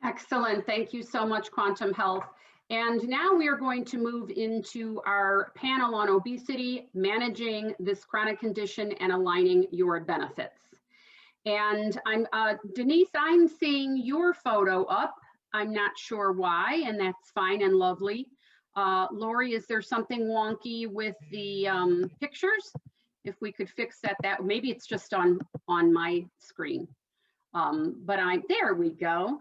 Excellent. Thank you so much, Quantum Health. And now we are going to move into our panel on obesity, managing this chronic condition and aligning your benefits. And I'm Denise, I'm seeing your photo up. I'm not sure why, and that's fine and lovely. Lori, is there something wonky with the pictures? If we could fix that, maybe it's just on my screen. But there we go.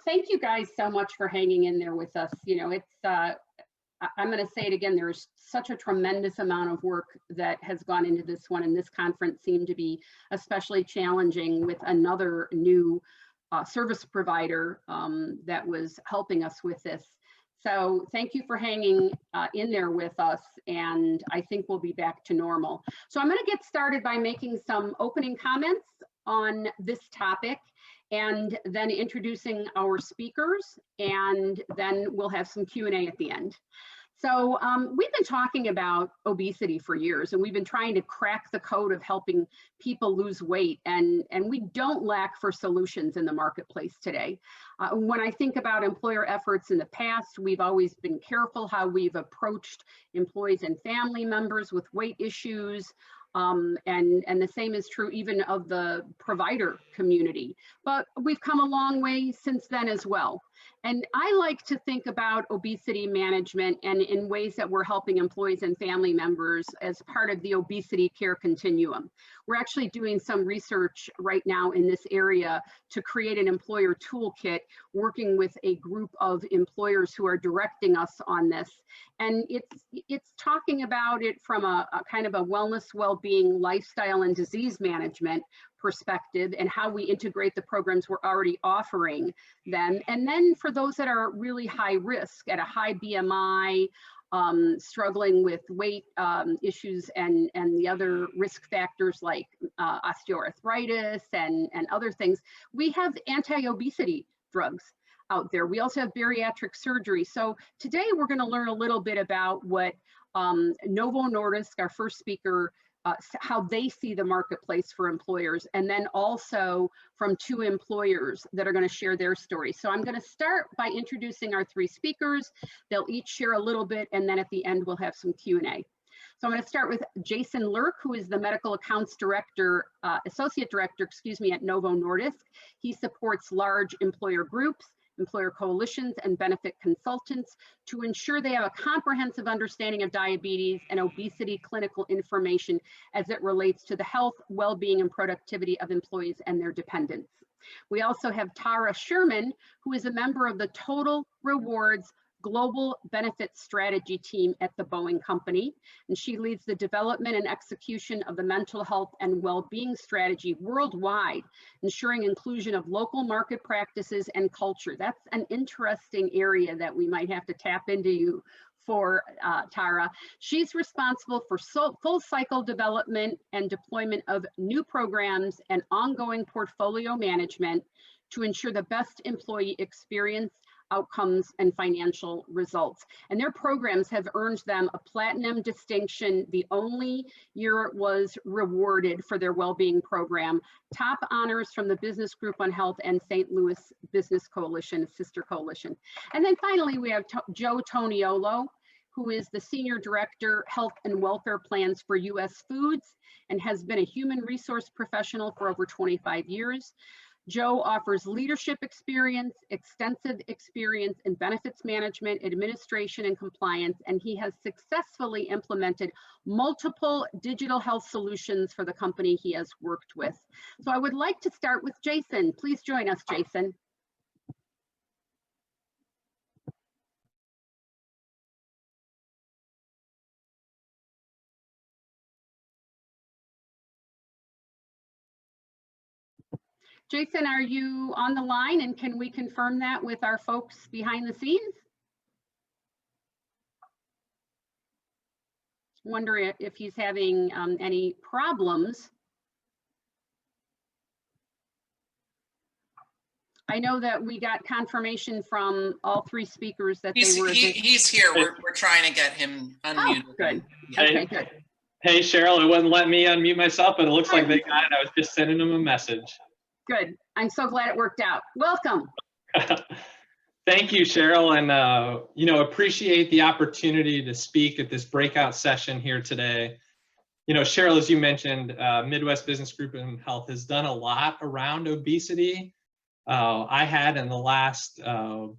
Thank you guys so much for hanging in there with us. You know, it's, I'm going to say it again, there's such a tremendous amount of work that has gone into this one, and this conference seemed to be especially challenging with another new service provider that was helping us with this. So thank you for hanging in there with us, and I think we'll be back to normal. So I'm going to get started by making some opening comments on this topic, and then introducing our speakers, and then we'll have some Q&A at the end. So we've been talking about obesity for years, and we've been trying to crack the code of helping people lose weight, and we don't lack for solutions in the marketplace today. When I think about employer efforts in the past, we've always been careful how we've approached employees and family members with weight issues. And the same is true even of the provider community. But we've come a long way since then as well. And I like to think about obesity management and in ways that we're helping employees and family members as part of the obesity care continuum. We're actually doing some research right now in this area to create an employer toolkit, working with a group of employers who are directing us on this. And it's talking about it from a kind of a wellness, well-being, lifestyle, and disease management perspective, and how we integrate the programs we're already offering them. And then for those that are really high risk, at a high BMI, struggling with weight issues and the other risk factors like osteoarthritis and other things, we have anti-obesity drugs out there. We also have bariatric surgery. So today we're going to learn a little bit about what Novo Nordisk, our first speaker, how they see the marketplace for employers, and then also from two employers that are going to share their stories. So I'm going to start by introducing our three speakers. They'll each share a little bit, and then at the end we'll have some Q&A. So I'm going to start with Jason Lurk, who is the Medical Accounts Director, Associate Director, excuse me, at Novo Nordisk. He supports large employer groups, employer coalitions, and benefit consultants to ensure they have a comprehensive understanding of diabetes and obesity clinical information as it relates to the health, well-being, and productivity of employees and their dependents. We also have Tara Sherman, who is a member of the Total Rewards Global Benefits Strategy team at the Boeing Company, and she leads the development and execution of the mental health and well-being strategy worldwide, ensuring inclusion of local market practices and culture. That's an interesting area that we might have to tap into you for, Tara. She's responsible for full cycle development and deployment of new programs and ongoing portfolio management to ensure the best employee experience, outcomes, and financial results. And their programs have earned them a platinum distinction, the only year it was rewarded for their well-being program, top honors from the Business Group on Health and St. Louis Business Coalition, sister coalition. And then finally, we have Joe Toniolo, who is the Senior Director, Health and Welfare Plans for U.S. Foods, and has been a human resource professional for over 25 years. Joe offers leadership experience, extensive experience in benefits management, administration, and compliance, and he has successfully implemented multiple digital health solutions for the company he has worked with. So I would like to start with Jason. Please join us, Jason. Jason, are you on the line, and can we confirm that with our folks behind the scenes? Wonder if he's having any problems. I know that we got confirmation from all three speakers that they were. He's here. We're trying to get him unmuted. Oh, good. Yeah. Okay, good. Hey, Cheryl, it wouldn't let me unmute myself, but it looks like they got it. I was just sending them a message. Good. I'm so glad it worked out. Welcome. Thank you, Cheryl, and appreciate the opportunity to speak at this breakout session here today. Cheryl, as you mentioned, Midwest Business Group in Health has done a lot around obesity. I had in the last 12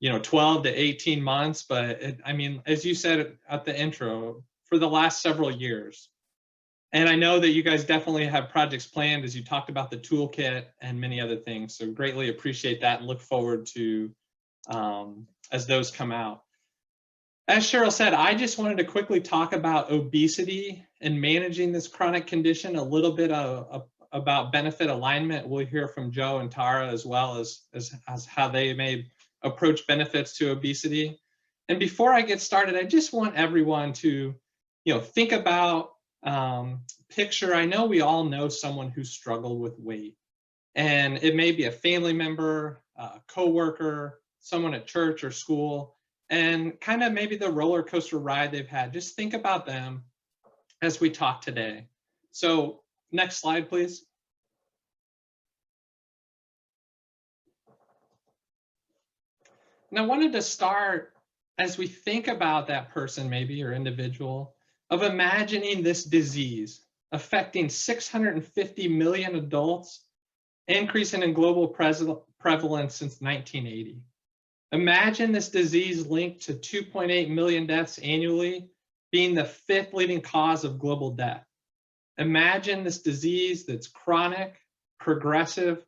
to 18 months, but as you said at the intro, for the last several years. And I know that you guys definitely have projects planned as you talked about the toolkit and many other things. So greatly appreciate that and look forward to as those come out. As Cheryl said, I just wanted to quickly talk about obesity and managing this chronic condition, a little bit about benefit alignment. We'll hear from Joe and Tara as well as how they may approach benefits to obesity. And before I get started, I just want everyone to think about, picture, I know we all know someone who struggled with weight, and it may be a family member, a coworker, someone at church or school, and kind of maybe the roller coaster ride they've had. Just think about them as we talk today. So next slide, please. And I wanted to start, as we think about that person maybe or individual, of imagining this disease affecting 650 million adults, increasing in global prevalence since 1980. Imagine this disease linked to 2.8 million deaths annually, being the 5th leading cause of global death. Imagine this disease that's chronic, progressive,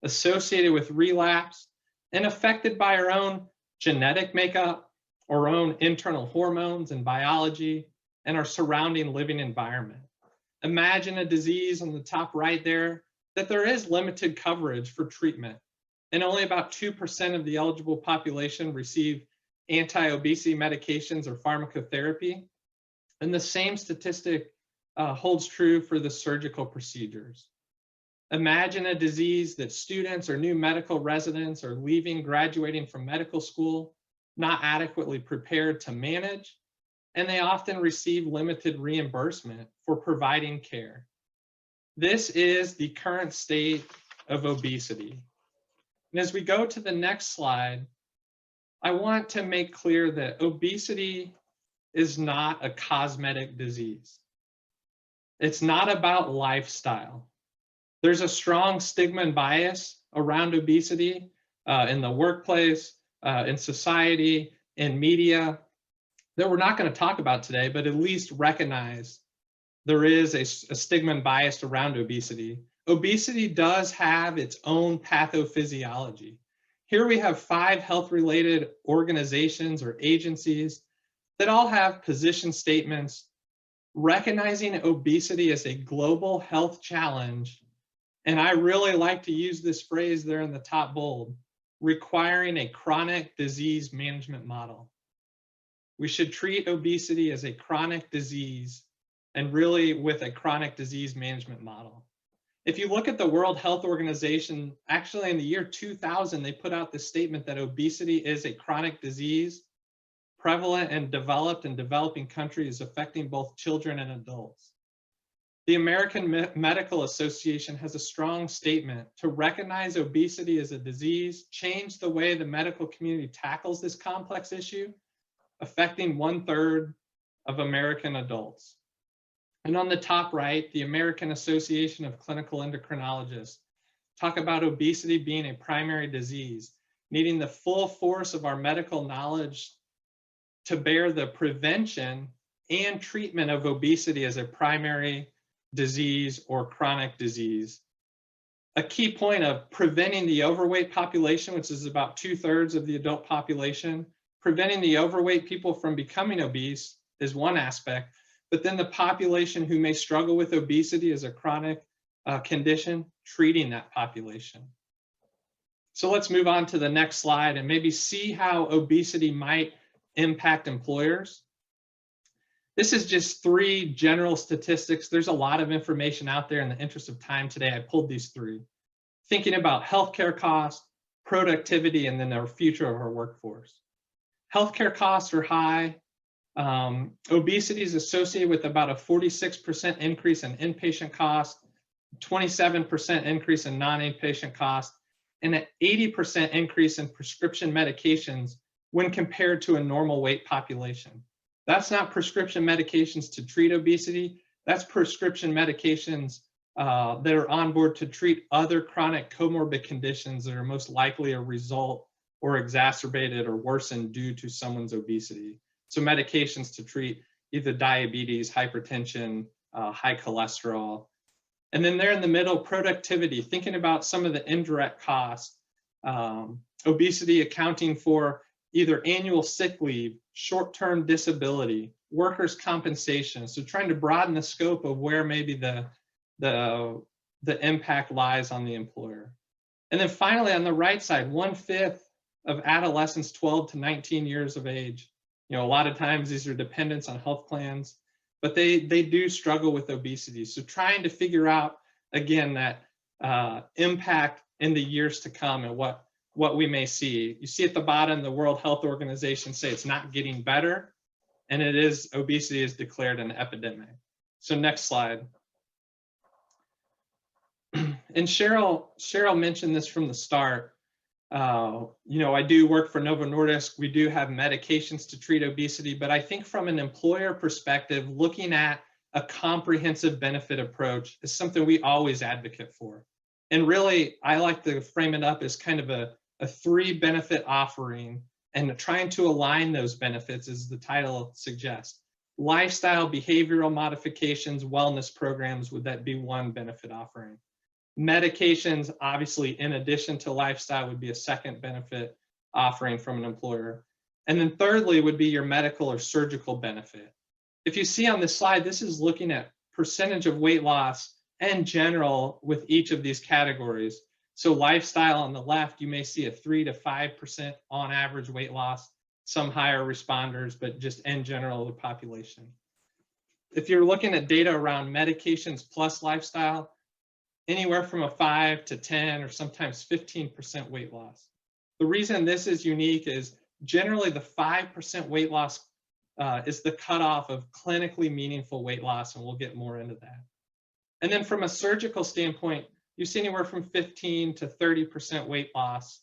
associated with relapse, and affected by our own genetic makeup, our own internal hormones and biology, and our surrounding living environment. Imagine a disease on the top right there that there is limited coverage for treatment, and only about 2% of the eligible population receive anti-obesity medications or pharmacotherapy. And the same statistic holds true for the surgical procedures. Imagine a disease that students or new medical residents are leaving, graduating from medical school, not adequately prepared to manage, and they often receive limited reimbursement for providing care. This is the current state of obesity. And as we go to the next slide, I want to make clear that obesity is not a cosmetic disease. It's not about lifestyle. There's a strong stigma and bias around obesity in the workplace, in society, in media, that we're not going to talk about today, but at least recognize there is a stigma and bias around obesity. Obesity does have its own pathophysiology. Here we have 5 health-related organizations or agencies that all have position statements recognizing obesity as a global health challenge. And I really like to use this phrase there in the top bold, requiring a chronic disease management model. We should treat obesity as a chronic disease and really with a chronic disease management model. If you look at the World Health Organization, actually in the year 2000, they put out this statement that obesity is a chronic disease, prevalent in developed and developing countries, affecting both children and adults. The American Medical Association has a strong statement to recognize obesity as a disease, change the way the medical community tackles this complex issue, affecting 1/3 of American adults. And on the top right, the American Association of Clinical Endocrinologists talk about obesity being a primary disease, needing the full force of our medical knowledge to bear the prevention and treatment of obesity as a primary disease or chronic disease. A key point of preventing the overweight population, which is about 2/3 of the adult population, preventing the overweight people from becoming obese is one aspect, but then the population who may struggle with obesity as a chronic condition, treating that population. So let's move on to the next slide and maybe see how obesity might impact employers. This is just 3 general statistics. There's a lot of information out there. In the interest of time today, I pulled these 3. Thinking about healthcare costs, productivity, and then our future of our workforce. Healthcare costs are high. Obesity is associated with about a 46% increase in inpatient costs, 27% increase in non-inpatient costs, and an 80% increase in prescription medications when compared to a normal weight population. That's not prescription medications to treat obesity. That's prescription medications that are on board to treat other chronic comorbid conditions that are most likely a result or exacerbated or worsened due to someone's obesity. So medications to treat either diabetes, hypertension, high cholesterol. And then there in the middle, productivity, thinking about some of the indirect costs, obesity accounting for either annual sick leave, short-term disability, workers' compensation. So trying to broaden the scope of where maybe the impact lies on the employer. And then finally, on the right side, 1/5 of adolescents 12 to 19 years of age. You know, a lot of times these are dependents on health plans, but they do struggle with obesity. So trying to figure out, again, that impact in the years to come and what we may see. You see at the bottom, the World Health Organization say it's not getting better, and obesity is declared an epidemic. So next slide. And Cheryl mentioned this from the start. You know, I do work for Novo Nordisk. We do have medications to treat obesity, but I think from an employer perspective, looking at a comprehensive benefit approach is something we always advocate for. And really, I like to frame it up as kind of a 3-benefit offering and trying to align those benefits, as the title suggests. Lifestyle, behavioral modifications, wellness programs, would that be one benefit offering? Medications, obviously, in addition to lifestyle, would be a second benefit offering from an employer. And then thirdly would be your medical or surgical benefit. If you see on this slide, this is looking at percentage of weight loss in general with each of these categories. So lifestyle on the left, you may see a 3 to 5% on average weight loss, some higher responders, but just in general, the population. If you're looking at data around medications plus lifestyle, anywhere from a 5 to 10 or sometimes 15% weight loss. The reason this is unique is generally the 5% weight loss is the cutoff of clinically meaningful weight loss, and we'll get more into that. And then from a surgical standpoint, you see anywhere from 15 to 30% weight loss.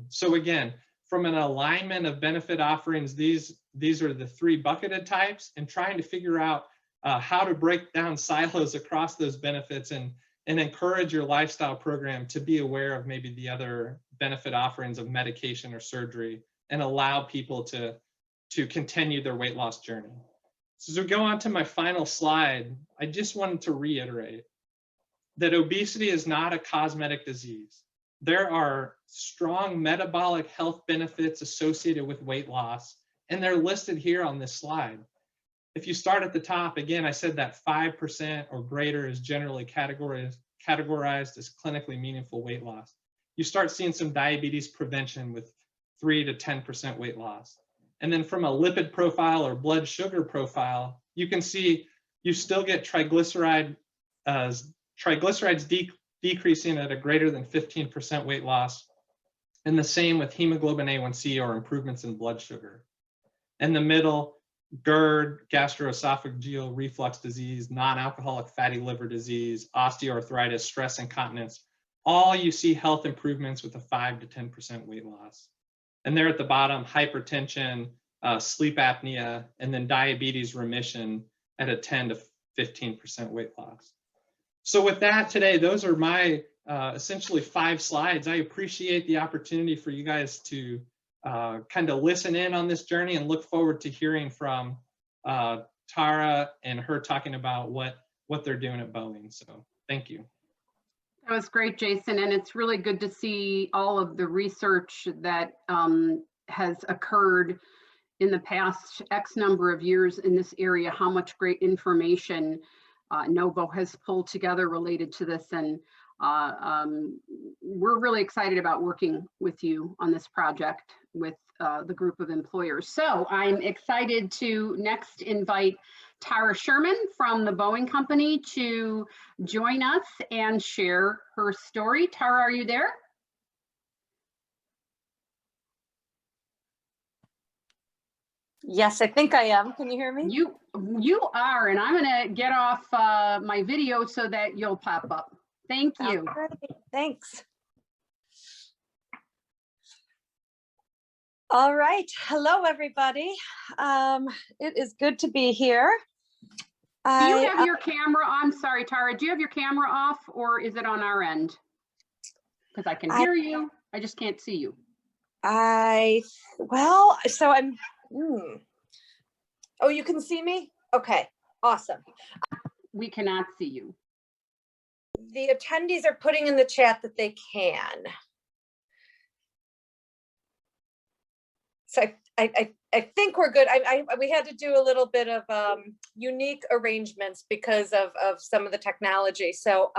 So again, from an alignment of benefit offerings, these are the 3 bucketed types, and trying to figure out how to break down silos across those benefits and encourage your lifestyle program to be aware of maybe the other benefit offerings of medication or surgery, and allow people to continue their weight loss journey. So as we go on to my final slide, I just wanted to reiterate that obesity is not a cosmetic disease. There are strong metabolic health benefits associated with weight loss, and they're listed here on this slide. If you start at the top, again, I said that 5% or greater is generally categorized as clinically meaningful weight loss. You start seeing some diabetes prevention with 3 to 10% weight loss. And then from a lipid profile or blood sugar profile, you can see you still get triglycerides decreasing at a greater than 15% weight loss. And the same with hemoglobin A1C or improvements in blood sugar. In the middle, GERD, gastroesophageal reflux disease, non-alcoholic fatty liver disease, osteoarthritis, stress incontinence, all you see health improvements with a 5 to 10% weight loss. And there at the bottom, hypertension, sleep apnea, and then diabetes remission at a 10 to 15% weight loss. So with that today, those are my essentially 5 slides. I appreciate the opportunity for you guys to kind of listen in on this journey, and look forward to hearing from Tara and her talking about what they're doing at Boeing. So thank you. That was great, Jason. And it's really good to see all of the research that has occurred in the past X number of years in this area, how much great information Novo has pulled together related to this. And we're really excited about working with you on this project with the group of employers. So I'm excited to next invite Tara Sherman from the Boeing Company to join us and share her story. Tara, are you there? Yes, I think I am. Can you hear me? You are, and I'm going to get off my video so that you'll pop up. Thank you. Thanks. All right. Hello, everybody. It is good to be here. Do you have your camera on? Sorry, Tara, do you have your camera off or is it on our end? Because I can hear you. I just can't see you. Well, so I'm, Oh, you can see me? Okay, awesome. We cannot see you. The attendees are putting in the chat that they can. So I think we're good. We had to do a little bit of unique arrangements because of some of the technology. So,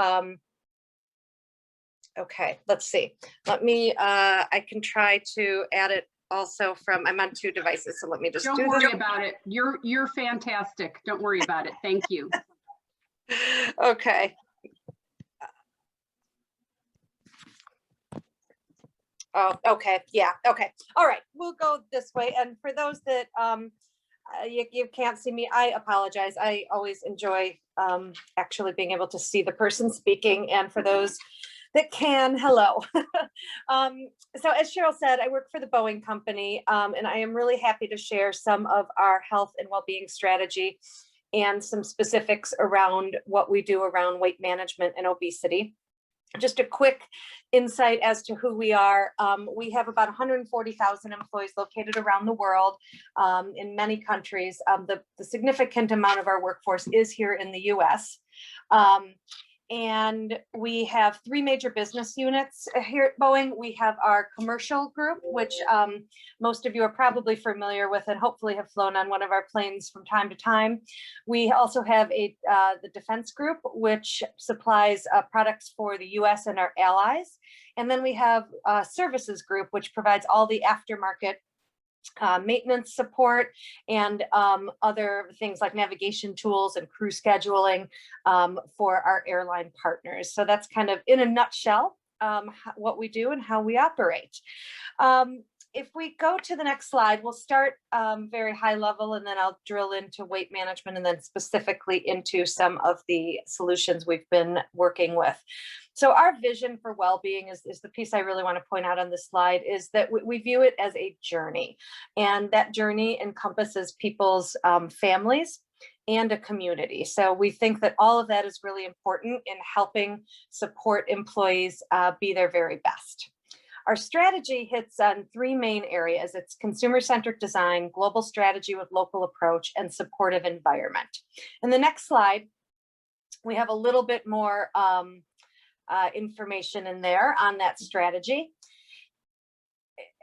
okay, let's see. Let me, I can try to add it also from, I'm on 2 devices. So let me just Don't do worry this. about it. You're fantastic. Don't worry about it. Thank you. Okay. Oh, okay. Yeah. Okay. All right. We'll go this way. And for those that you can't see me, I apologize. I always enjoy actually being able to see the person speaking. And for those that can, hello. So as Cheryl said, I work for the Boeing Company, and I am really happy to share some of our health and well-being strategy and some specifics around what we do around weight management and obesity. Just a quick insight as to who we are. We have about 140,000 employees located around the world in many countries. The significant amount of our workforce is here in the US. And we have 3 major business units here at Boeing. We have our commercial group, which most of you are probably familiar with and hopefully have flown on one of our planes from time to time. We also have the defense group, which supplies products for the US and our allies. And then we have a services group, which provides all the aftermarket maintenance support and other things like navigation tools and crew scheduling for our airline partners. So that's kind of in a nutshell what we do and how we operate. If we go to the next slide, we'll start very high level and then I'll drill into weight management and then specifically into some of the solutions we've been working with. So our vision for well-being is the piece I really want to point out on this slide, is that we view it as a journey, and that journey encompasses people's families and a community. So we think that all of that is really important in helping support employees be their very best. Our strategy hits on 3 main areas. It's consumer-centric design, global strategy with local approach, and supportive environment. In the next slide, we have a little bit more information in there on that strategy.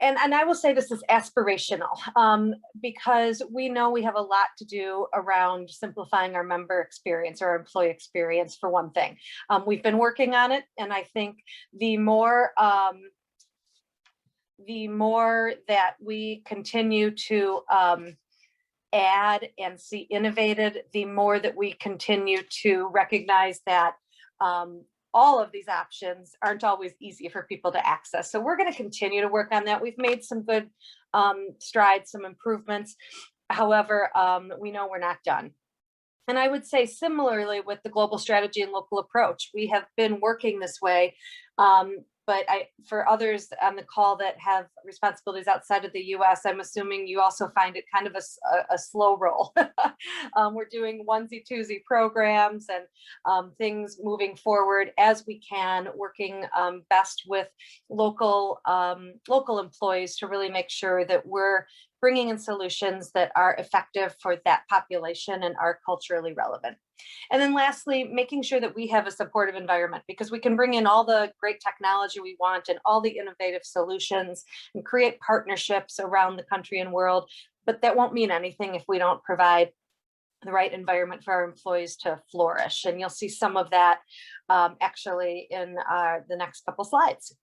And I will say this is aspirational because we know we have a lot to do around simplifying our member experience or our employee experience, for one thing. We've been working on it, and I think the more that we continue to add and see innovated, the more that we continue to recognize that all of these options aren't always easy for people to access. So we're going to continue to work on that. We've made some good strides, some improvements. However, we know we're not done. And I would say similarly with the global strategy and local approach, we have been working this way. But for others on the call that have responsibilities outside of the US, I'm assuming you also find it kind of a slow roll. We're doing onesie twosie programs and things moving forward as we can, working best with local employees to really make sure that we're bringing in solutions that are effective for that population and are culturally relevant. And then lastly, making sure that we have a supportive environment, because we can bring in all the great technology we want and all the innovative solutions and create partnerships around the country and world, but that won't mean anything if we don't provide the right environment for our employees to flourish. And you'll see some of that actually in the next couple slides.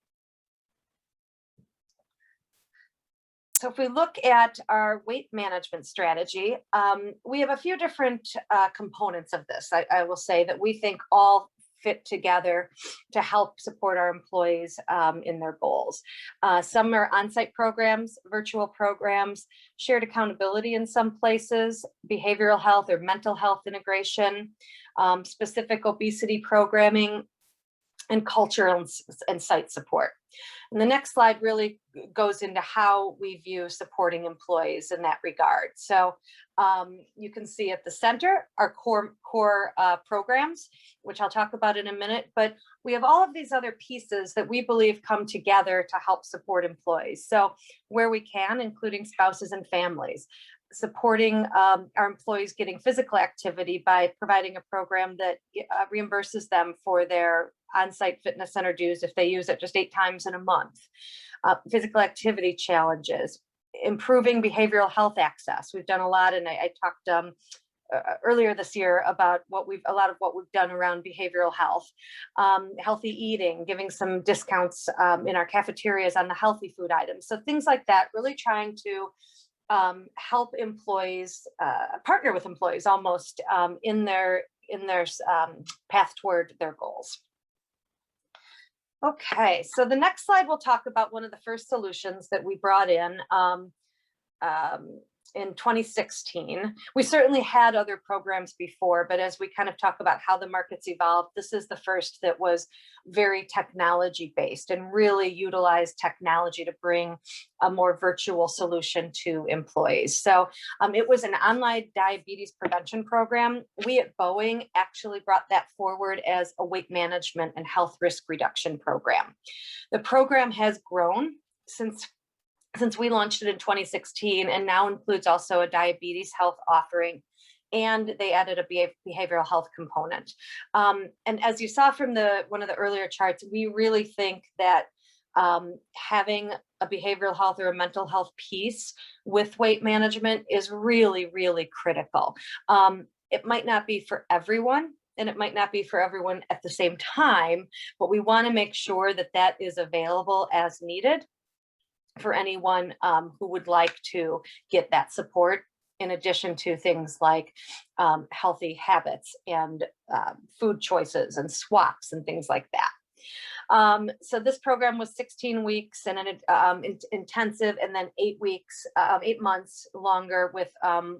So if we look at our weight management strategy, we have a few different components of this. I will say that we think all fit together to help support our employees in their goals. Some are on-site programs, virtual programs, shared accountability in some places, behavioral health or mental health integration, specific obesity programming, and cultural and site support. And the next slide really goes into how we view supporting employees in that regard. So you can see at the center our core programs, which I'll talk about in a minute, but we have all of these other pieces that we believe come together to help support employees. So where we can, including spouses and families, supporting our employees getting physical activity by providing a program that reimburses them for their on-site fitness center dues if they use it just 8 times in a month. Physical activity challenges, improving behavioral health access. We've done a lot, and I talked earlier this year about a lot of what we've done around behavioral health, healthy eating, giving some discounts in our cafeterias on the healthy food items. So things like that, really trying to help employees, partner with employees almost in their path toward their goals. Okay, so the next slide we'll talk about one of the first solutions that we brought in 2016. We certainly had other programs before, but as we kind of talk about how the market's evolved, this is the first that was very technology based and really utilized technology to bring a more virtual solution to employees. So it was an online diabetes prevention program. We at Boeing actually brought that forward as a weight management and health risk reduction program. The program has grown since we launched it in 2016, and now includes also a diabetes health offering, and they added a behavioral health component. And as you saw from one of the earlier charts, we really think that having a behavioral health or a mental health piece with weight management is really, really critical. It might not be for everyone, and it might not be for everyone at the same time, but we want to make sure that that is available as needed for anyone who would like to get that support, in addition to things like healthy habits and food choices and swaps and things like that. So this program was 16 weeks and an intensive, and then 8 months longer with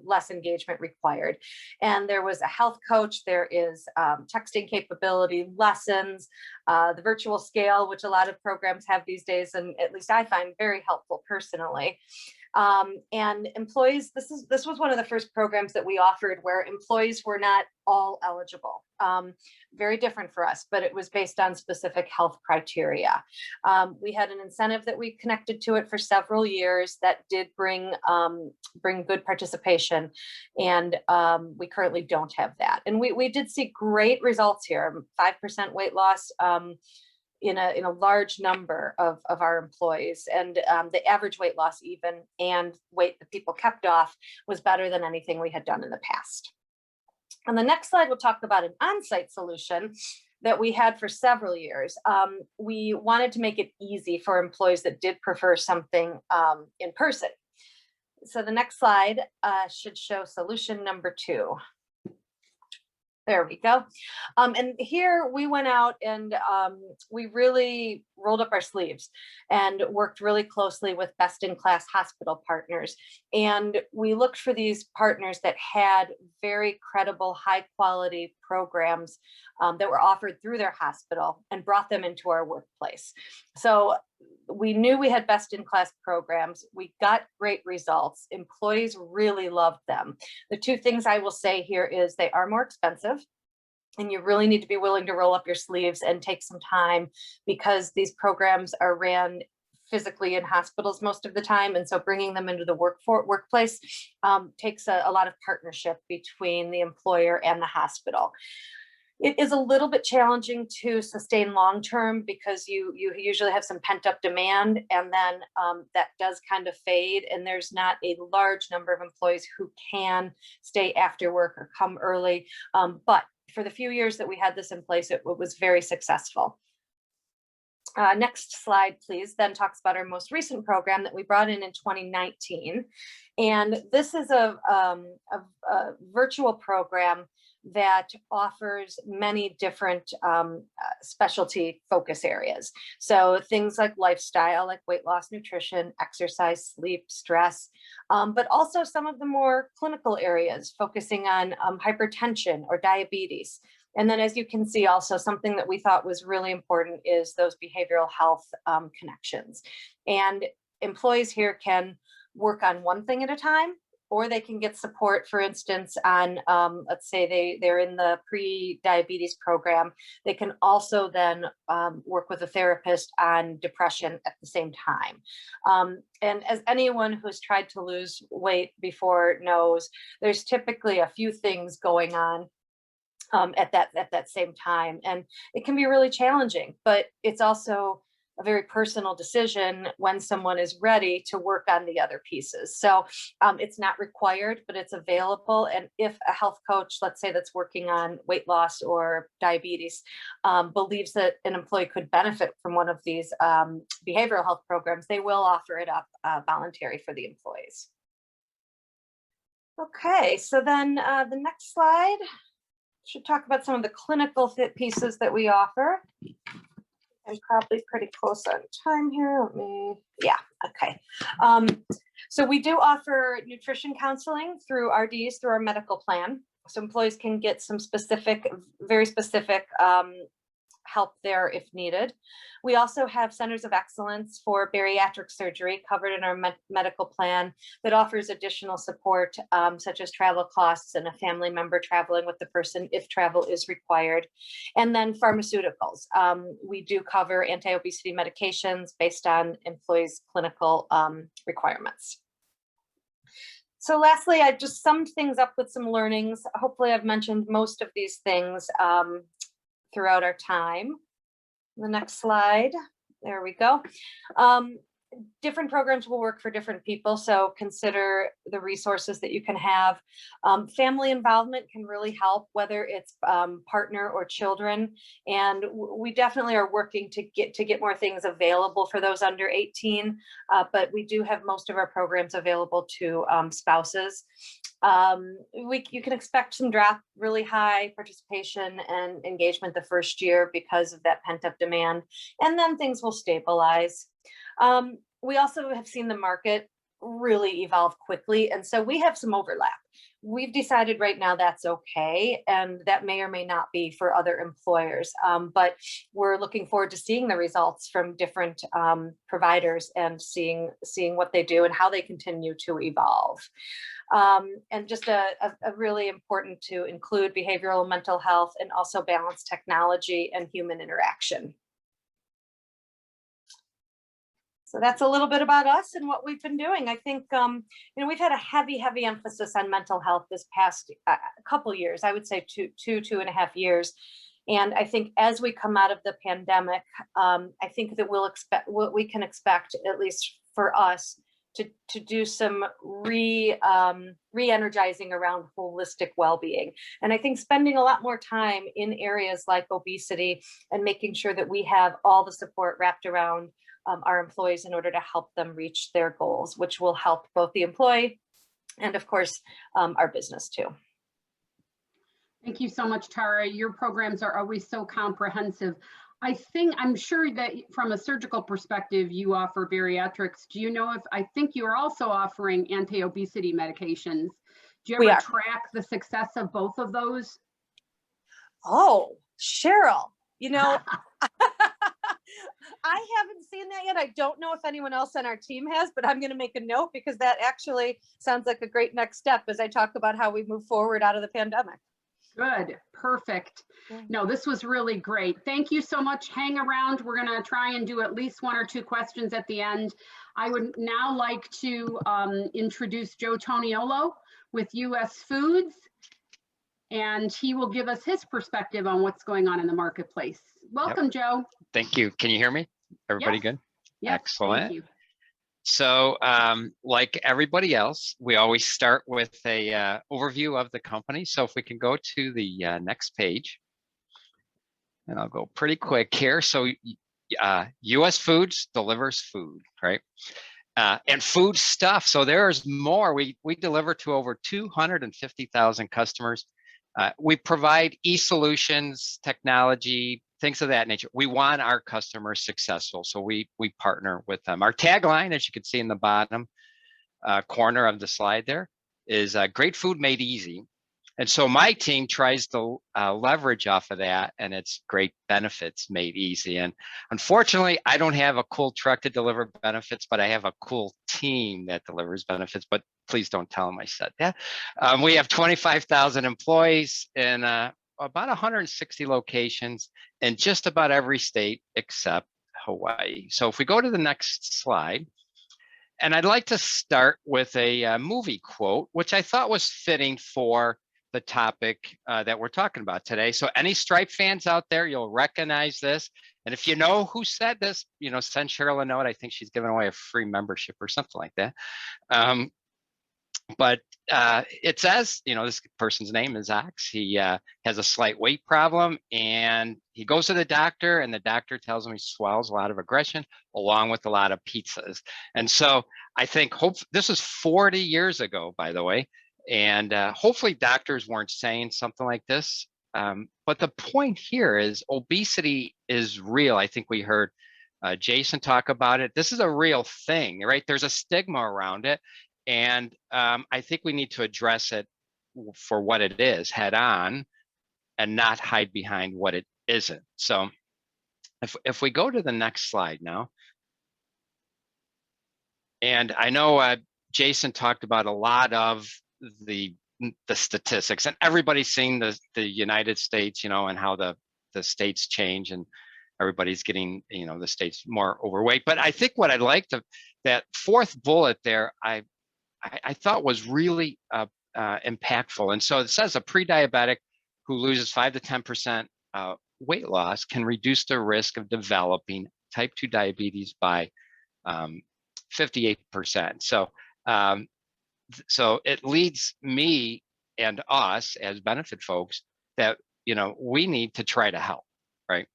less engagement required. And there was a health coach, there is texting capability, lessons, the virtual scale, which a lot of programs have these days, and at least I find very helpful personally. And employees, this was one of the first programs that we offered where employees were not all eligible. Very different for us, but it was based on specific health criteria. We had an incentive that we connected to it for several years that did bring good participation, and we currently don't have that. And we did see great results here, 5% weight loss in a large number of our employees, and the average weight loss even, and weight that people kept off, was better than anything we had done in the past. On the next slide, we'll talk about an on-site solution that we had for several years. We wanted to make it easy for employees that did prefer something in person. So the next slide should show solution number 2. There we go. And here we went out and we really rolled up our sleeves and worked really closely with best-in-class hospital partners. And we looked for these partners that had very credible, high-quality programs that were offered through their hospital, and brought them into our workplace. So we knew we had best-in-class programs. We got great results. Employees really loved them. The 2 things I will say here is they are more expensive, and you really need to be willing to roll up your sleeves and take some time, because these programs are ran physically in hospitals most of the time. And so bringing them into the workplace takes a lot of partnership between the employer and the hospital. It is a little bit challenging to sustain long-term, because you usually have some pent-up demand, and then that does kind of fade, and there's not a large number of employees who can stay after work or come early. But for the few years that we had this in place, it was very successful. Next slide, please, then talks about our most recent program that we brought in 2019. And this is a virtual program that offers many different specialty focus areas. So things like lifestyle, like weight loss, nutrition, exercise, sleep, stress, but also some of the more clinical areas focusing on hypertension or diabetes, And then, as you can see, also something that we thought was really important is those behavioral health connections. And employees here can work on one thing at a time, or they can get support, for instance, on, let's say they're in the pre-diabetes program. They can also then work with a therapist on depression at the same time. And as anyone who's tried to lose weight before knows, there's typically a few things going on at that same time. And it can be really challenging, but it's also a very personal decision when someone is ready to work on the other pieces. So it's not required, but it's available. And if a health coach, let's say that's working on weight loss or diabetes, believes that an employee could benefit from one of these behavioral health programs, they will offer it up voluntary for the employees. Okay, so then the next slide should talk about some of the clinical fit pieces that we offer. I'm probably pretty close on time here. Okay. So we do offer nutrition counseling through RDs, through our medical plan. So employees can get some specific, very specific help there if needed. We also have centers of excellence for bariatric surgery covered in our medical plan that offers additional support, such as travel costs and a family member traveling with the person if travel is required. And then pharmaceuticals. We do cover anti-obesity medications based on employees' clinical requirements. So lastly, I just summed things up with some learnings. Hopefully I've mentioned most of these things throughout our time. The next slide, there we go. Different programs will work for different people, so consider the resources that you can have. Family involvement can really help, whether it's partner or children, and we definitely are working to get more things available for those under 18, but we do have most of our programs available to spouses. You can expect some drop, really high participation and engagement the first year because of that pent-up demand, and then things will stabilize. We also have seen the market really evolve quickly, and so we have some overlap. We've decided right now that's okay, and that may or may not be for other employers, but we're looking forward to seeing the results from different providers and seeing what they do and how they continue to evolve. And just a really important to include behavioral and mental health, and also balance technology and human interaction. So that's a little bit about us and what we've been doing. I think, we've had a heavy emphasis on mental health this past couple years, I would say two and a half years. And I think as we come out of the pandemic, I think that we can expect, at least for us, to do some re-energizing around holistic well-being. And I think spending a lot more time in areas like obesity and making sure that we have all the support wrapped around our employees in order to help them reach their goals, which will help both the employee and, of course, our business too. Thank you so much, Tara. Your programs are always so comprehensive. I'm sure that from a surgical perspective, you offer bariatrics. Do you know I think you are also offering anti-obesity medications. Do you ever track the success of both of those? Oh, Cheryl, I haven't seen that yet. I don't know if anyone else on our team has, but I'm going to make a note because that actually sounds like a great next step as I talk about how we move forward out of the pandemic. Good, perfect. No, this was really great. Thank you so much. Hang around. We're going to try and do at least 1 or 2 questions at the end. I would now like to introduce Joe Toniolo with US Foods, and he will give us his perspective on what's going on in the marketplace. Welcome, Yep. Joe. Thank you. Can you hear me? Everybody Yes. good? Yes, Excellent. thank you. So like everybody else, we always start with a overview of the company. So if we can go to the next page, and I'll go pretty quick here. So US Foods delivers food, right? And food stuff. So there's more. We deliver to over 250,000 customers. We provide e-solutions, technology, things of that nature. We want our customers successful, so we partner with them. Our tagline, as you can see in the bottom corner of the slide there, is great food made easy. And so my team tries to leverage off of that, and it's great benefits made easy. And unfortunately, I don't have a cool truck to deliver benefits, but I have a cool team that delivers benefits. But please don't tell them I said that. We have 25,000 employees in about 160 locations in just about every state except Hawaii. So if we go to the next slide, and I'd like to start with a movie quote, which I thought was fitting for the topic that we're talking about today. So any Stripe fans out there, you'll recognize this. And if you know who said this, send Cheryl a note. I think she's giving away a free membership or something like that. But it says, this person's name is Ox. He has a slight weight problem, and he goes to the doctor, and the doctor tells him he swallows a lot of aggression along with a lot of pizzas. And so I think this is 40 years ago, by the way. And hopefully doctors weren't saying something like this. But the point here is obesity is real. I think we heard Jason talk about it. This is a real thing, right? There's a stigma around it. And I think we need to address it for what it is head on and not hide behind what it isn't. So if we go to the next slide now, and I know Jason talked about a lot of the statistics, and everybody's seen the United States, and how the states change, and everybody's getting, the states more overweight. But I think what I'd like to, that fourth bullet there, I thought was really impactful. And so it says a pre-diabetic who loses 5 to 10% weight loss can reduce the risk of developing type 2 diabetes by 58%. So it leads me and us as benefit folks that, we need to try to help, right?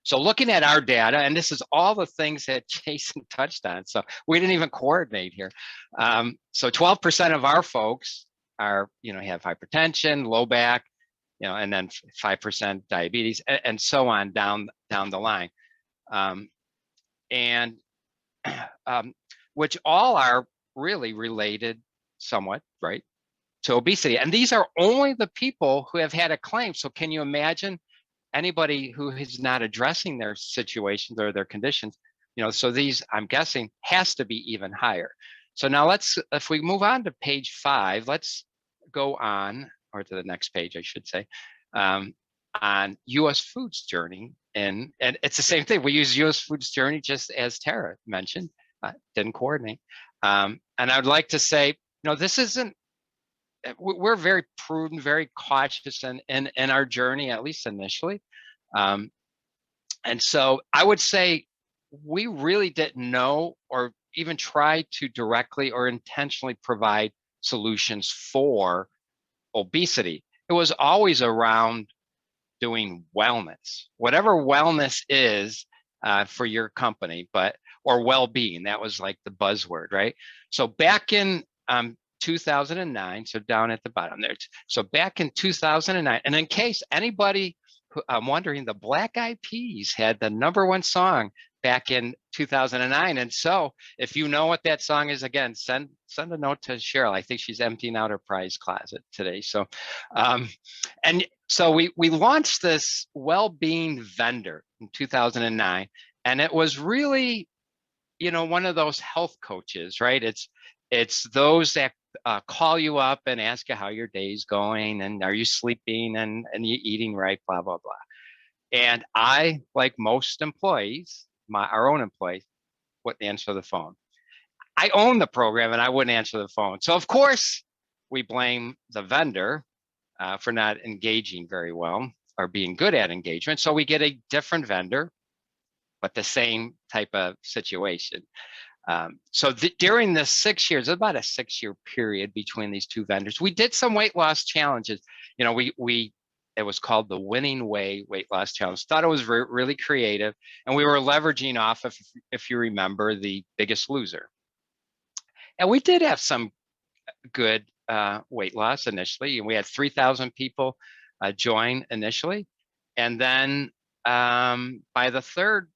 So looking at our data, and this is all the things that Jason touched on, so we didn't even coordinate here. So 12% of our folks are, have hypertension, low back, and then 5% diabetes, and so on down the line. Which all are really related somewhat, right, to obesity. And these are only the people who have had a claim. So can you imagine anybody who is not addressing their situations or their conditions? So these, I'm guessing, has to be even higher. So now if we move on to page 5, let's go on, or to the next page, I should say, on US Foods Journey. And it's the same thing. We use US Foods Journey just as Tara mentioned, didn't coordinate. And I'd like to say, this isn't, we're very prudent, very cautious in our journey, at least initially. And so I would say we really didn't know or even try to directly or intentionally provide solutions for obesity. It was always around doing wellness, whatever wellness is for your company, or well-being. That was like the buzzword, right? So back in 2009, so down at the bottom there. So back in 2009, and in case anybody, I'm wondering, the Black Eyed Peas had the #1 song back in 2009. And so if you know what that song is, again, send a note to Cheryl. I think she's emptying out her prize closet today. So, and so we launched this well-being vendor in 2009, and it was really, one of those health coaches, right? It's those that call you up and ask you how your day's going, and are you sleeping, and you eating right, blah, blah, blah. And I, like most employees, our own employees, wouldn't answer the phone. I own the program and I wouldn't answer the phone. So of course we blame the vendor for not engaging very well or being good at engagement. So we get a different vendor, but the same type of situation. So during the 6 years, about a 6-year period between these two vendors, we did some weight loss challenges. It was called the Winning Way Weight Loss Challenge. Thought it was really creative, and we were leveraging off of, if you remember, The Biggest Loser. And we did have some good weight loss initially, and we had 3,000 people join initially, and then by the third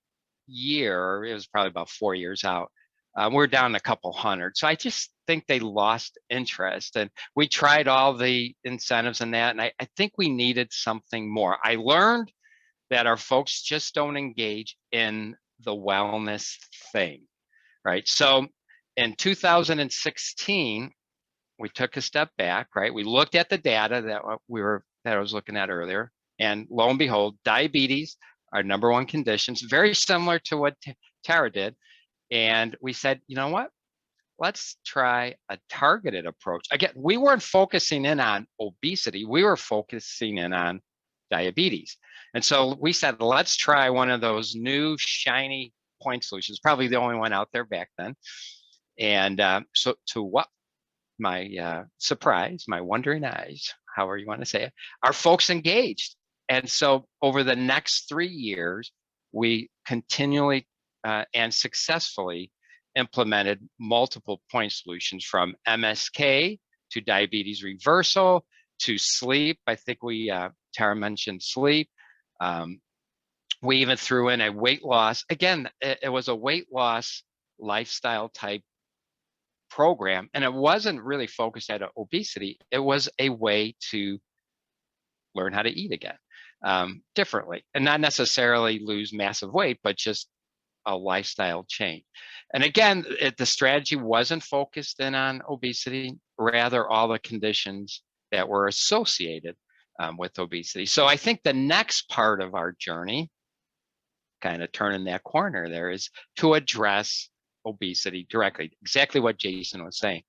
year, it was probably about 4 years out, We're down a couple hundred. So I just think they lost interest, and we tried all the incentives and that, and I think we needed something more. I learned that our folks just don't engage in the wellness thing, right? So in 2016, we took a step back, right? We looked at the data that I was looking at earlier, and lo and behold, diabetes, our #1 conditions, very similar to what Tara did. And we said, you know what? Let's try a targeted approach. Again, we weren't focusing in on obesity. We were focusing in on diabetes. And so we said, let's try one of those new shiny point solutions, probably the only one out there back then. And so to what my surprise, my wondering eyes, however you want to say it, our folks engaged. And so over the next 3 years, we continually and successfully implemented multiple point solutions, from MSK to diabetes reversal to sleep. I think Tara mentioned sleep. We even threw in a weight loss. Again, it was a weight loss lifestyle type program, and it wasn't really focused at obesity. It was a way to learn how to eat again differently, and not necessarily lose massive weight, but just a lifestyle change. And again, the strategy wasn't focused in on obesity, rather all the conditions that were associated with obesity. So I think the next part of our journey, kind of turning that corner there, is to address obesity directly, exactly what Jason was saying.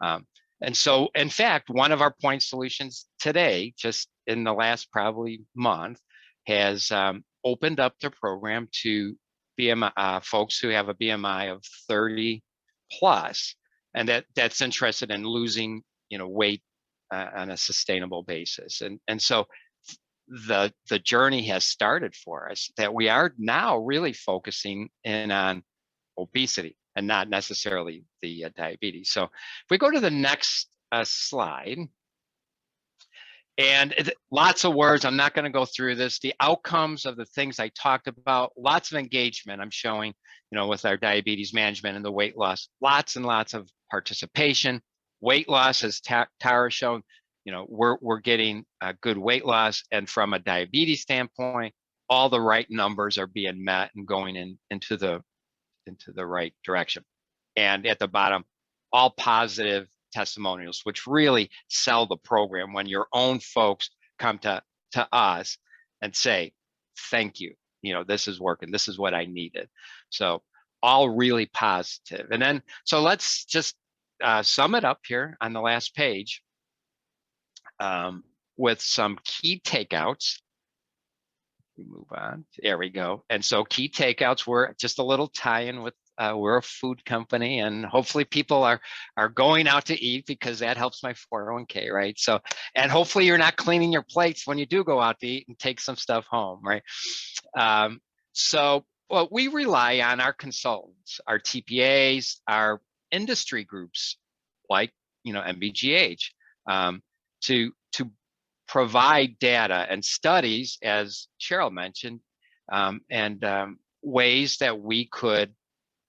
And so, in fact, one of our point solutions today, just in the last probably month, has opened up the program to BMI folks who have a BMI of 30 plus, and that's interested in losing, weight on a sustainable basis. And so the journey has started for us, that we are now really focusing in on obesity and not necessarily the diabetes. So if we go to the next slide, and lots of words, I'm not going to go through this. The outcomes of the things I talked about, lots of engagement I'm showing, with our diabetes management and the weight loss, lots and lots of participation. Weight loss, as Tara showed, we're getting a good weight loss, and from a diabetes standpoint, all the right numbers are being met and going into the right direction. And at the bottom, all positive testimonials, which really sell the program when your own folks come to us and say, thank you, this is working, this is what I needed. So all really positive. And then, so let's just sum it up here on the last page with some key takeouts. We move on. There we go. And so key takeouts were just a little tie-in with we're a food company, and hopefully people are going out to eat, because that helps my 401k, right? So, and hopefully you're not cleaning your plates when you do go out to eat and take some stuff home, right? Well, we rely on our consultants, our TPAs, our industry groups, like MBGH, to provide data and studies, as Cheryl mentioned, and ways that we could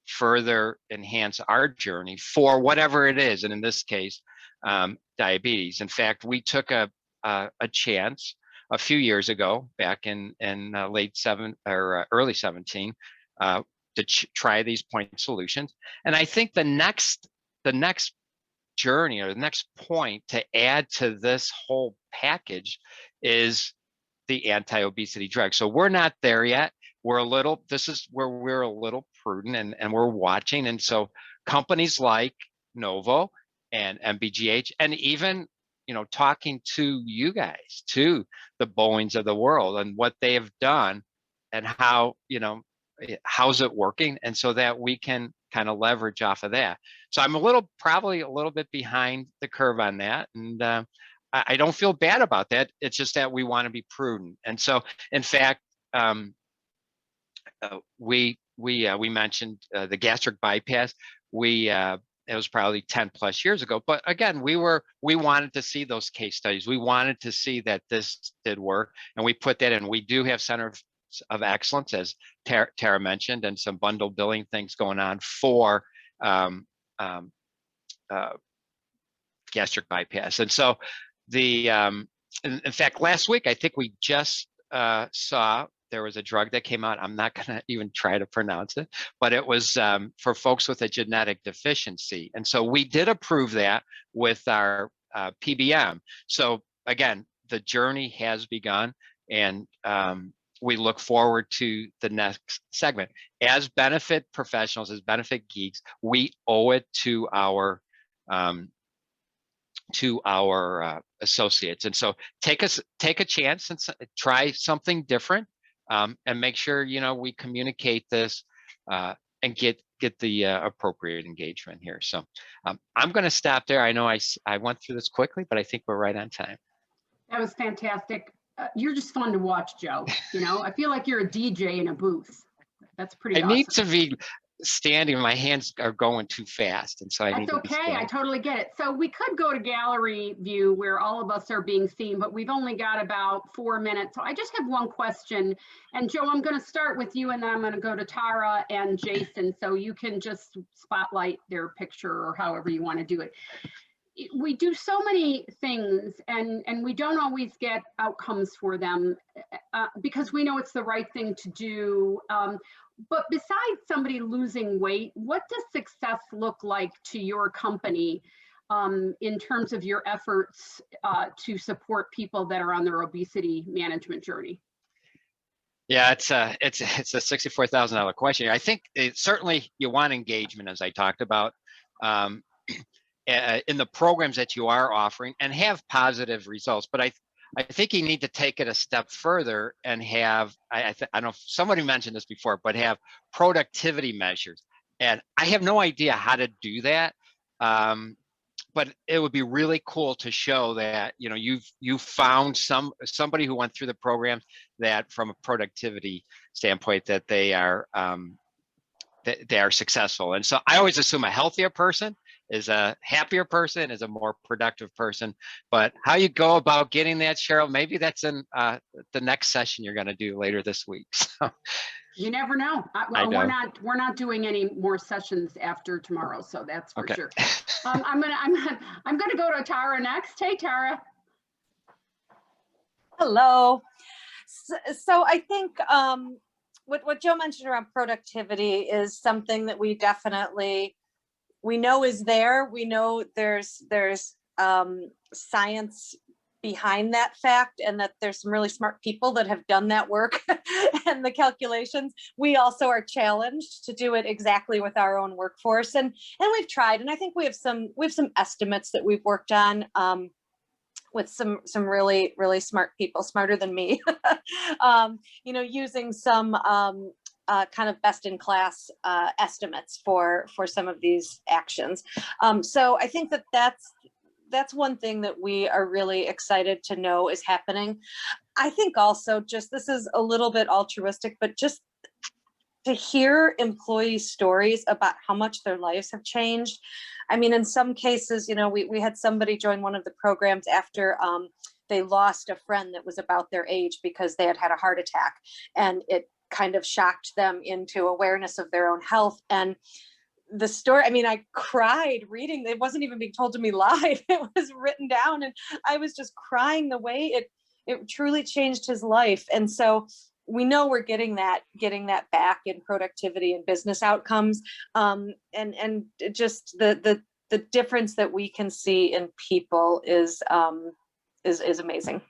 further enhance our journey for whatever it is, and in this case, diabetes. In fact, we took a chance a few years ago, back in early 17, to try these point solutions. And I think the next journey, or the next point to add to this whole package, is the anti-obesity drug. So we're not there yet. This is where we're a little prudent, and we're watching. And so companies like Novo and MBGH, and even, talking to you guys, to the Boeings of the world, and what they have done, and how, how's it working, and so that we can kind of leverage off of that. So I'm probably a little bit behind the curve on that, and I don't feel bad about that. It's just that we want to be prudent. And so, in fact, we mentioned the gastric bypass. It was probably 10 plus years ago, but again, we wanted to see those case studies. We wanted to see that this did work, and we put that in. We do have centers of excellence, as Tara mentioned, and some bundle billing things going on for um, gastric bypass. And so in fact, last week, I think we just saw there was a drug that came out. I'm not going to even try to pronounce it, but it was for folks with a genetic deficiency. And so we did approve that with our PBM. So again, the journey has begun, and we look forward to the next segment. As benefit professionals, as benefit geeks, we owe it to our associates. And so take a chance and try something different, and make sure, you know, we communicate this and get the appropriate engagement here. So I'm going to stop there. I know I went through this quickly, but I think we're right on time. That was fantastic. You're just fun to watch, Joe. You know, I feel like you're a DJ in a booth. That's pretty awesome. I need to be standing. My hands are going too fast, and so I need to be standing. I totally get it. So we could go to gallery view where all of us are being seen, but we've only got about 4 minutes. So I just have one question. And Joe, I'm going to start with you, and then I'm going to go to Tara and Jason, so you can just spotlight their picture or however you want to do it. We do so many things, and we don't always get outcomes for them because we know it's the right thing to do. But besides somebody losing weight, what does success look like to your company in terms of your efforts to support people that are on their obesity management journey? Yeah, it's a $64,000 question. I think certainly you want engagement, as I talked about, in the programs that you are offering, and have positive results. But I think you need to take it a step further and have, I don't know if somebody mentioned this before, but have productivity measures. And I have no idea how to do that. But it would be really cool to show that, you know, you've found somebody who went through the programs that from a productivity standpoint that they are successful. And so I always assume a healthier person is a happier person, is a more productive person. But how you go about getting that, Cheryl, maybe that's in the next session you're going to do later this week. So you never know. We're not doing any more sessions after tomorrow, so that's for sure. I'm gonna go to Tara next. Hey, Tara. Hello. So I think what Joe mentioned around productivity is something that we definitely, we know is there. We know there's science behind that fact, and that there's some really smart people that have done that work and the calculations. We also are challenged to do it exactly with our own workforce, and we've tried, and I think we have some estimates that we've worked on with some really smart people, smarter than me, you know, using some kind of best in class estimates for some of these actions. So I think that's one thing that we are really excited to know is happening. I think also, just, this is a little bit altruistic, but just to hear employee stories about how much their lives have changed. I mean, in some cases, you know, we had somebody join one of the programs after they lost a friend that was about their age because they had had a heart attack, and it kind of shocked them into awareness of their own health. And the story, I mean, I cried reading, it wasn't even being told to me live, it was written down, and I was just crying the way it truly changed his life. And so we know we're getting that back in productivity and business outcomes, and just the difference that we can see in people is amazing.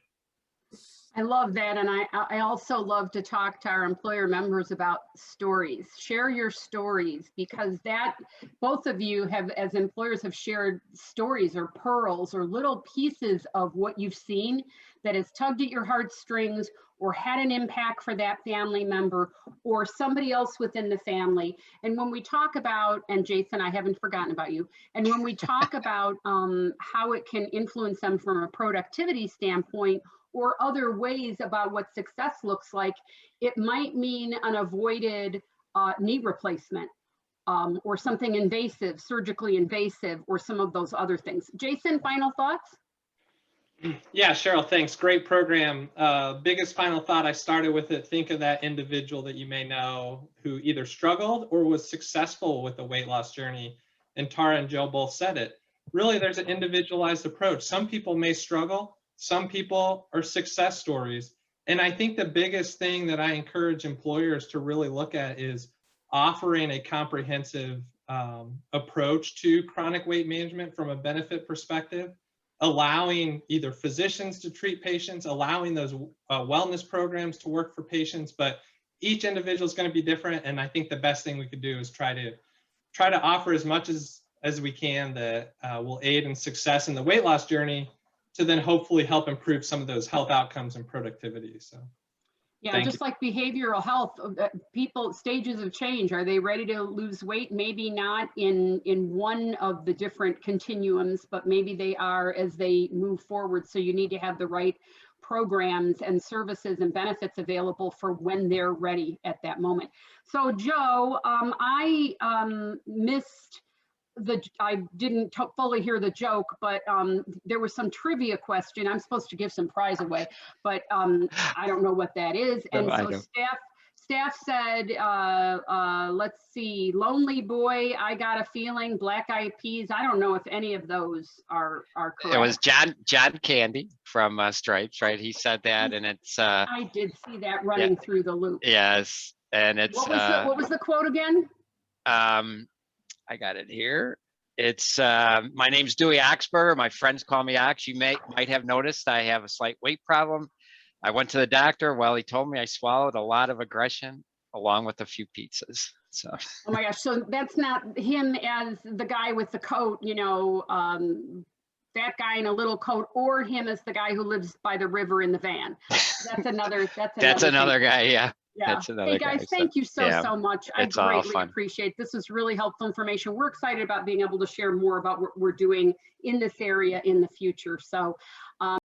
I love that. And I also love to talk to our employer members about stories. Share your stories, because that, both of you have, as employers, have shared stories or pearls or little pieces of what you've seen that has tugged at your heartstrings or had an impact for that family member or somebody else within the family. And when we talk about, and Jason, I haven't forgotten about you, and when we talk about how it can influence them from a productivity standpoint, or other ways about what success looks like, it might mean an avoided knee replacement or something invasive, surgically invasive, or some of those other things. Jason, final thoughts? Yeah, Cheryl, thanks. Great program. Biggest final thought, I started with it. Think of that individual that you may know who either struggled or was successful with the weight loss journey. And Tara and Joe both said it. Really, there's an individualized approach. Some people may struggle. Some people are success stories. And I think the biggest thing that I encourage employers to really look at is offering a comprehensive approach to chronic weight management from a benefit perspective, allowing either physicians to treat patients, allowing those wellness programs to work for patients, but each individual is going to be different. And I think the best thing we could do is try to offer as much as we can that will aid in success in the weight loss journey, to then hopefully help improve some of those health outcomes and productivity. So Yeah, just like behavioral health, people, stages of change. Are they ready to lose weight? Maybe not in one of the different continuums, but maybe they are as they move forward. So you need to have the right programs and services and benefits available for when they're ready at that moment. So Joe, I missed I didn't fully hear the joke, but there was some trivia question. I'm supposed to give some prize away, but I don't know what that is. And so staff said, let's see, Lonely Boy, I Got a Feeling, Black Eyed Peas. I don't know if any of those are correct. It was John Candy from Stripes, right? He said that, and it's I did see that running through the loop. Yes, and it's what was the quote again? I got it here. It's my name's Dewey Oxburger. My friends call me Ox. You might have noticed I have a slight weight problem. I went to the doctor. Well, he told me I swallowed a lot of aggression along with a few pizzas. So. Oh my gosh! So that's not him as the guy with the coat, you know, that guy in a little coat, or him as the guy who lives by the river in the van. That's another. That's another guy. Yeah. Yeah. That's another hey guys, thank you so much. I greatly appreciate this. Is really helpful information. We're excited about being able to share more about what we're doing in this area in the future. So